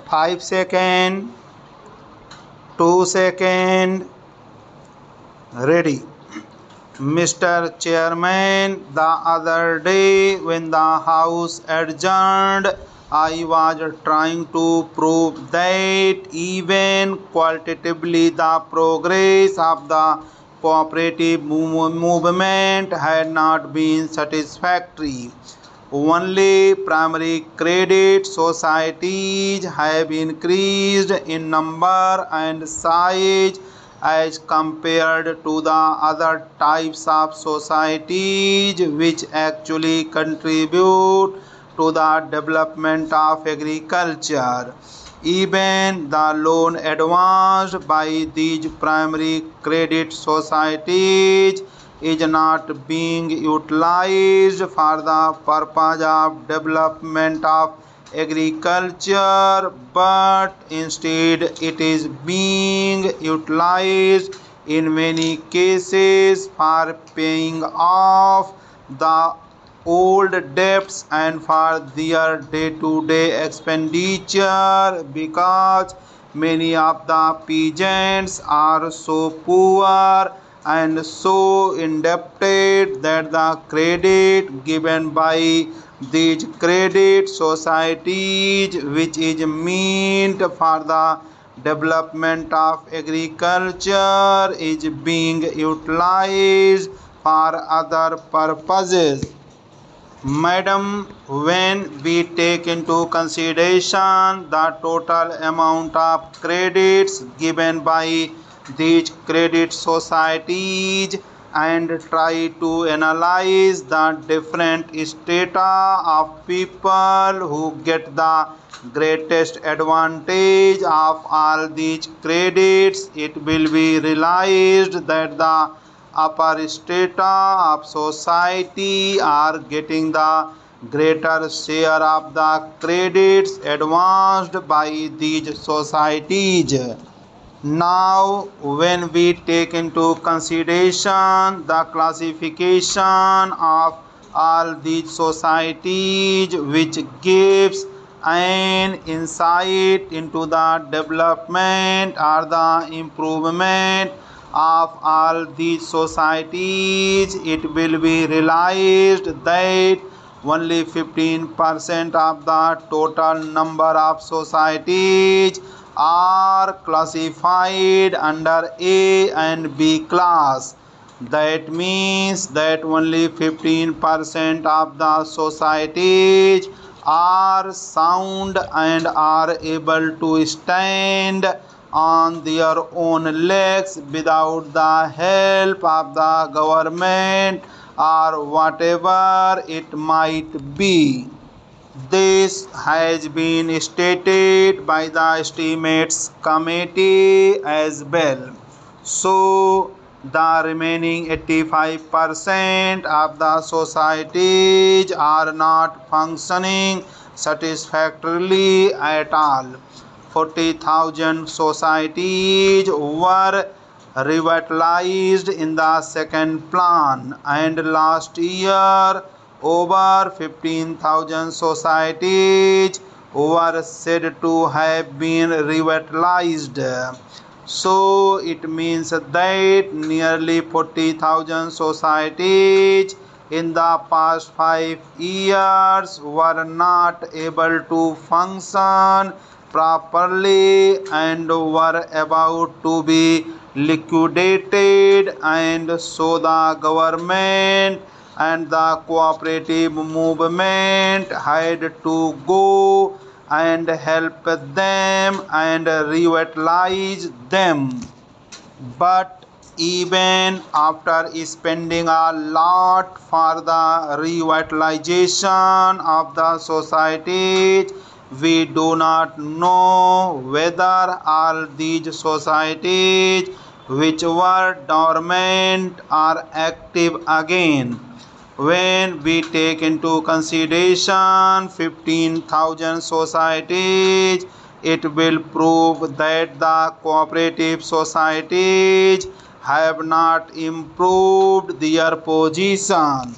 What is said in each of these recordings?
5 seconds, 2 seconds, ready. Mr. Chairman, the other day when the House adjourned, I was trying to prove that even qualitatively the progress of the cooperative movement had not been satisfactory. Only primary credit societies have increased in number and size as compared to the other types of societies which actually contribute to the development of agriculture. Even the loan advanced by these primary credit societies is not being utilized for the purpose of development of agriculture, but instead it is being utilized in many cases for paying off the old debts and for their day-to-day expenditure, because many of the peasants are so poor and so indebted that the credit given by these credit societies, which is meant for the development of agriculture, is being utilized for other purposes. Madam, when we take into consideration the total amount of credits given by these credit societies and try to analyze the different strata of people who get the greatest advantage of all these credits, it will be realized that the upper strata of society are getting the greater share of the credits advanced by these societies. Now, when we take into consideration the classification of all these societies, which gives an insight into the development or the improvement of all these societies, it will be realized that only 15% of the total number of societies are classified under A and B class. That means that only 15% of the societies are sound and are able to stand on their own legs without the help of the government or whatever it might be. This has been stated by the estimates committee as well. So the remaining 85% of the societies are not functioning satisfactorily at all. 40,000 societies were revitalized in the second plan, and last year over 15,000 societies were said to have been revitalized. So it means that nearly 40,000 societies in the past 5 years were not able to function properly and were about to be liquidated, and so the government and the cooperative movement had to go and help them and revitalize them. But even after spending a lot for the revitalization of the societies, we do not know whether all these societies which were dormant are active again. When we take into consideration 15,000 societies, it will prove that the cooperative societies have not improved their position.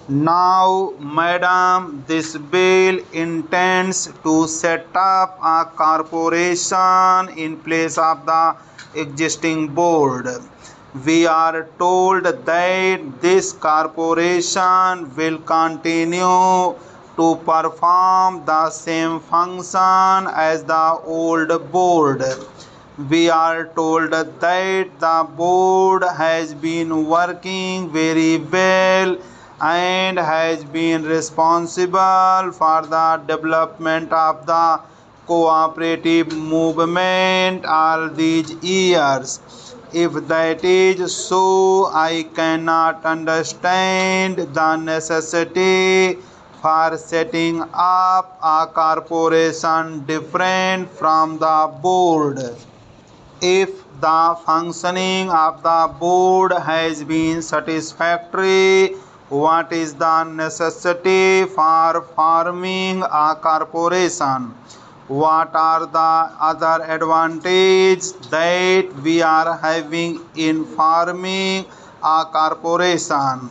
Now, madam, this bill intends to set up a corporation in place of the existing board. We are told that this corporation will continue to perform the same function as the old board. We are told that the board has been working very well and has been responsible for the development of the cooperative movement all these years. If that is so, I cannot understand the necessity for setting up a corporation different from the board. If the functioning of the board has been satisfactory, what is the necessity for forming a corporation? What are the other advantages that we are having in forming a corporation?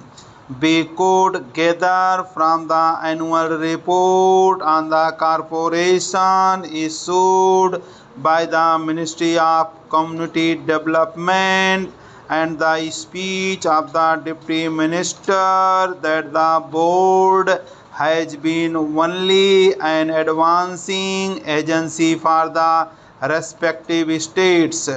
We could gather from the annual report on the corporation issued by the Ministry of Community Development and the speech of the Deputy Minister that the board has been only an advancing agency for the respective states.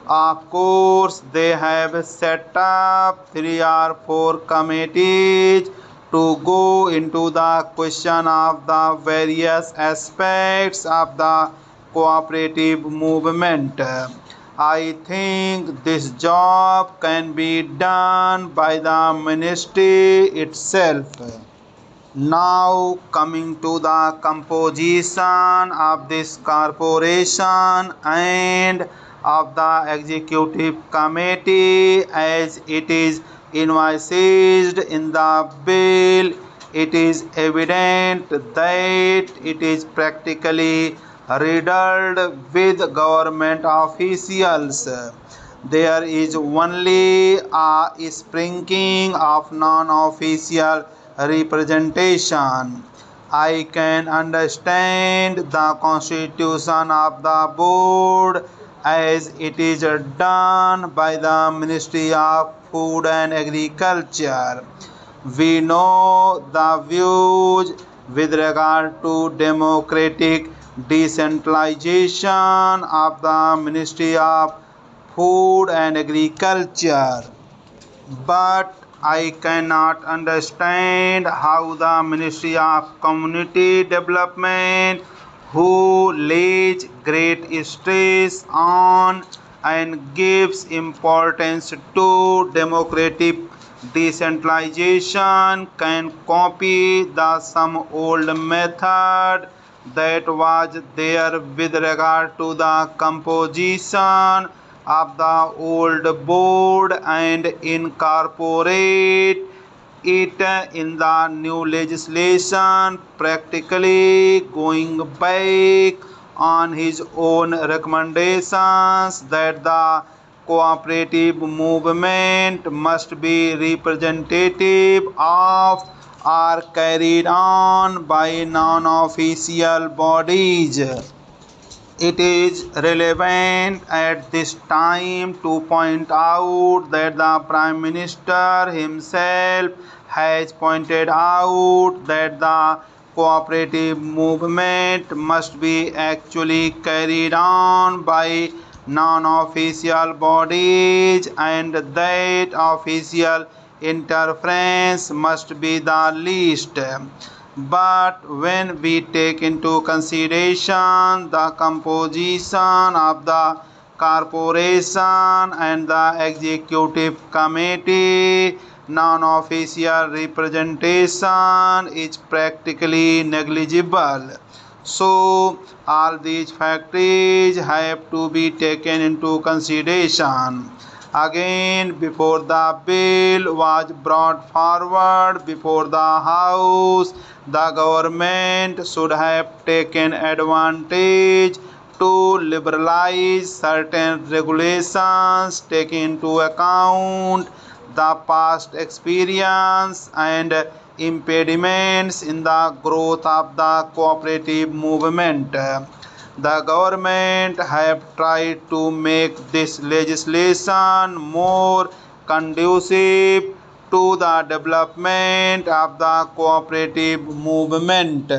Of course, they have set up 3 or 4 committees to go into the question of the various aspects of the cooperative movement. I think this job can be done by the ministry itself. Now coming to the composition of this corporation and of the executive committee as it is envisaged in the bill, it is evident that it is practically riddled with government officials. There is only a sprinkling of non-official representation. I can understand the constitution of the board as it is done by the Ministry of Food and Agriculture. We know the views with regard to democratic decentralization of the Ministry of Food and Agriculture, but I cannot understand how the Ministry of Community Development, who lays great stress on and gives importance to democratic decentralization, can copy the some old method that was there with regard to the composition of the old board and incorporate it in the new legislation, practically going back on his own recommendations that the cooperative movement must be representative of or carried on by non-official bodies. It is relevant at this time to point out that the Prime Minister himself has pointed out that the cooperative movement must be actually carried on by non-official bodies and that official interference must be the least. But when we take into consideration the composition of the corporation and the executive committee, non-official representation is practically negligible. So all these factors have to be taken into consideration. Again, before the bill was brought forward before the House, the government should have taken advantage to liberalize certain regulations, taking into account the past experience and impediments in the growth of the cooperative movement. The government have tried to make this legislation more conducive to the development of the cooperative movement.